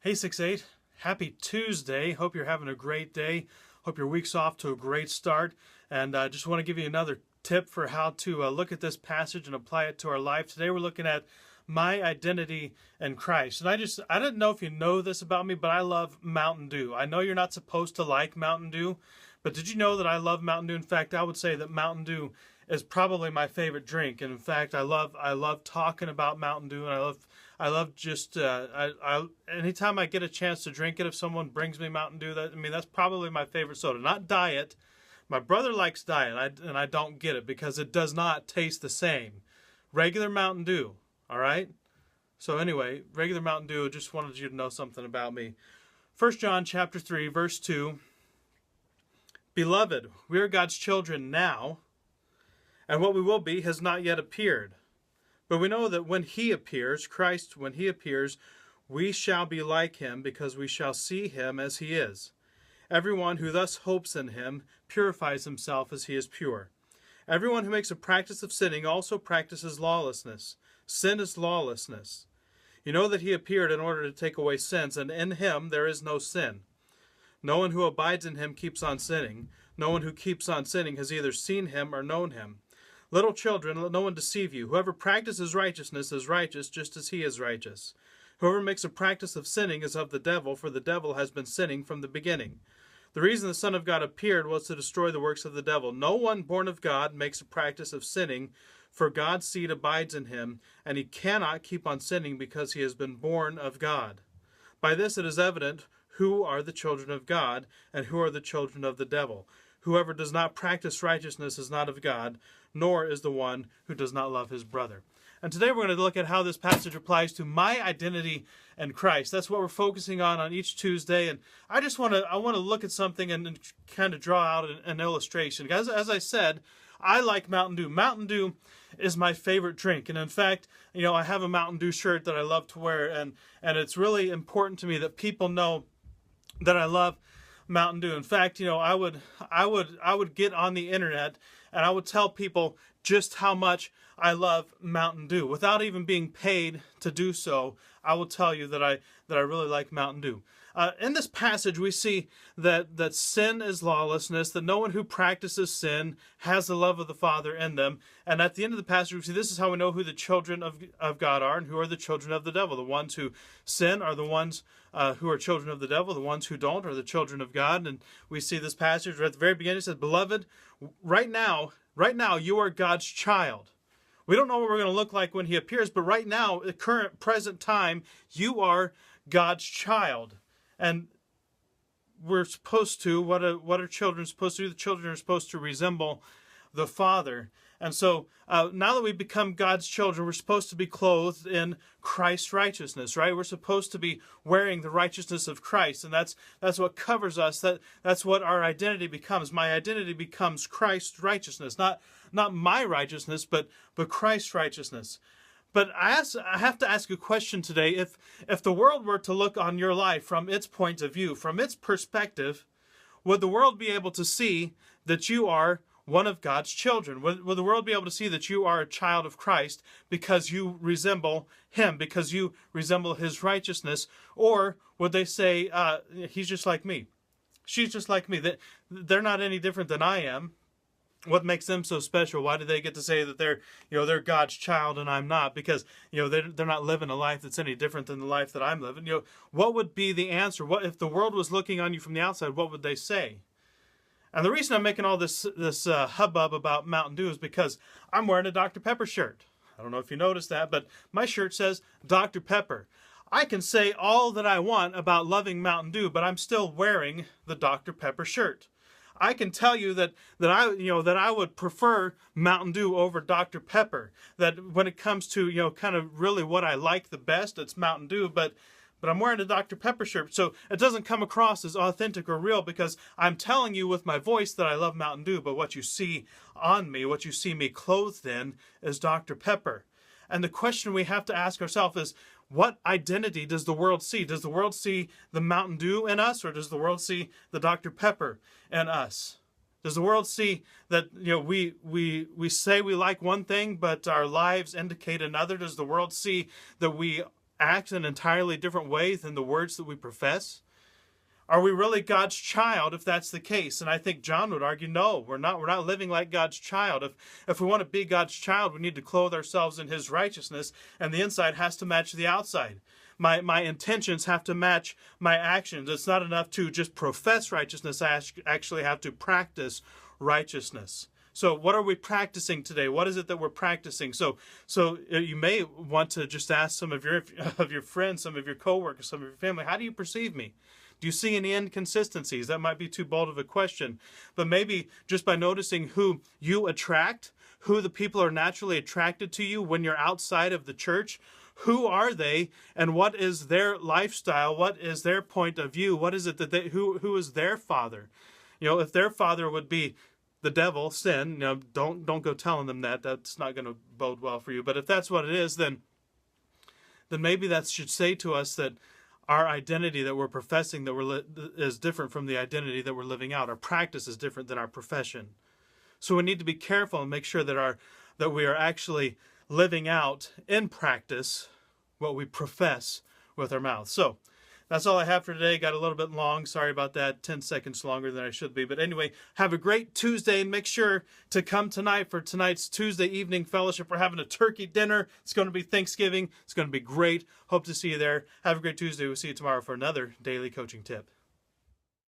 Hey 6-8, happy Tuesday. Hope you're having a great day. Hope your week's off to a great start. And I just want to give you another tip for how to look at this passage and apply it to our life. Today we're looking at my identity in Christ. And I didn't know if you know this about me, but I love Mountain Dew. I know you're not supposed to like Mountain Dew, but did you know that I love Mountain Dew? In fact, I would say that Mountain Dew is probably my favorite drink. And in fact, I love talking about Mountain Dew, and I love just anytime I get a chance to drink it, if someone brings me Mountain Dew, that's probably my favorite soda. Not diet. My brother likes diet, and I don't get it because it does not taste the same. Regular Mountain Dew, all right? So anyway, regular Mountain Dew, just wanted you to know something about me. 1 John chapter 3, verse 2. Beloved, we are God's children now, and what we will be has not yet appeared. But we know that when he appears, Christ, when he appears, we shall be like him, because we shall see him as he is. Everyone who thus hopes in him purifies himself as he is pure. Everyone who makes a practice of sinning also practices lawlessness. Sin is lawlessness. You know that he appeared in order to take away sins, and in him there is no sin. No one who abides in him keeps on sinning. No one who keeps on sinning has either seen him or known him. Little children, let no one deceive you. Whoever practices righteousness is righteous, just as he is righteous. Whoever makes a practice of sinning is of the devil, for the devil has been sinning from the beginning. The reason the Son of God appeared was to destroy the works of the devil. No one born of God makes a practice of sinning, for God's seed abides in him, and he cannot keep on sinning because he has been born of God. By this it is evident who are the children of God and who are the children of the devil. Whoever does not practice righteousness is not of God, nor is the one who does not love his brother. And today we're going to look at how this passage applies to my identity in Christ. That's what we're focusing on each Tuesday. And I want to look at something and kind of draw out an illustration. As I said, I like Mountain Dew. Mountain Dew is my favorite drink. And in fact, I have a Mountain Dew shirt that I love to wear. And it's really important to me that people know that I love Mountain Dew. In fact, I would get on the internet and I would tell people just how much I love Mountain Dew without even being paid to do so. I will tell you that I really like Mountain Dew. In this passage, we see that sin is lawlessness, that no one who practices sin has the love of the Father in them. And at the end of the passage, we see this is how we know who the children of God are and who are the children of the devil. The ones who sin are the ones who are children of the devil. The ones who don't are the children of God. And we see this passage right at the very beginning. It says, Beloved, right now, you are God's child. We don't know what we're going to look like when he appears, but right now, the current, present time, you are God's child. And we're supposed to, what are children supposed to do? The children are supposed to resemble the Father. And so now that we become God's children, we're supposed to be clothed in Christ's righteousness, right? We're supposed to be wearing the righteousness of Christ, and that's what covers us. That's what our identity becomes. My identity becomes Christ's righteousness, not my righteousness, but Christ's righteousness. But I have to ask a question today. If the world were to look on your life from its point of view, from its perspective, would the world be able to see that you are one of God's children? Would the world be able to see that you are a child of Christ because you resemble him, because you resemble his righteousness? Or would they say, he's just like me, she's just like me, that they're not any different than I am? What makes them so special? Why do they get to say that they're God's child and I'm not? Because they're not living a life that's any different than the life that I'm living. What would be the answer? What if the world was looking on you from the outside? What would they say? And the reason I'm making all this hubbub about Mountain Dew is because I'm wearing a Dr. Pepper shirt. I don't know if you noticed that, but my shirt says Dr. Pepper. I can say all that I want about loving Mountain Dew, but I'm still wearing the Dr. Pepper shirt. I can tell you that I would prefer Mountain Dew over Dr. Pepper. That when it comes to kind of really what I like the best, it's Mountain Dew. But I'm wearing a Dr. Pepper shirt, so it doesn't come across as authentic or real because I'm telling you with my voice that I love Mountain Dew. But what you see on me, what you see me clothed in, is Dr. Pepper. And the question we have to ask ourselves is, what identity does the world see? Does the world see the Mountain Dew in us, or does the world see the Dr. Pepper in us? Does the world see that we say we like one thing, but our lives indicate another? Does the world see that we act in entirely different ways than the words that we profess? Are we really God's child if that's the case? And I think John would argue, no, we're not. We're not living like God's child. If we want to be God's child, we need to clothe ourselves in his righteousness, and the inside has to match the outside. My intentions have to match my actions. It's not enough to just profess righteousness. I actually have to practice righteousness. So what are we practicing today? What is it that we're practicing? So you may want to just ask some of your friends, some of your coworkers, some of your family, how do you perceive me? Do you see any inconsistencies? That might be too bold of a question. But maybe just by noticing who you attract, who the people are naturally attracted to you when you're outside of the church, who are they and what is their lifestyle? What is their point of view? What is it that who is their father? If their father would be the devil, sin, don't go telling them that. That's not going to bode well for you. But if that's what it is, then maybe that should say to us that our identity that we're professing is different from the identity that we're living out. Our practice is different than our profession. So we need to be careful and make sure that we are actually living out in practice what we profess with our mouth. So that's all I have for today. Got a little bit long. Sorry about that. 10 seconds longer than I should be. But anyway, have a great Tuesday and make sure to come tonight for tonight's Tuesday evening fellowship. We're having a turkey dinner. It's going to be Thanksgiving. It's going to be great. Hope to see you there. Have a great Tuesday. We'll see you tomorrow for another daily coaching tip.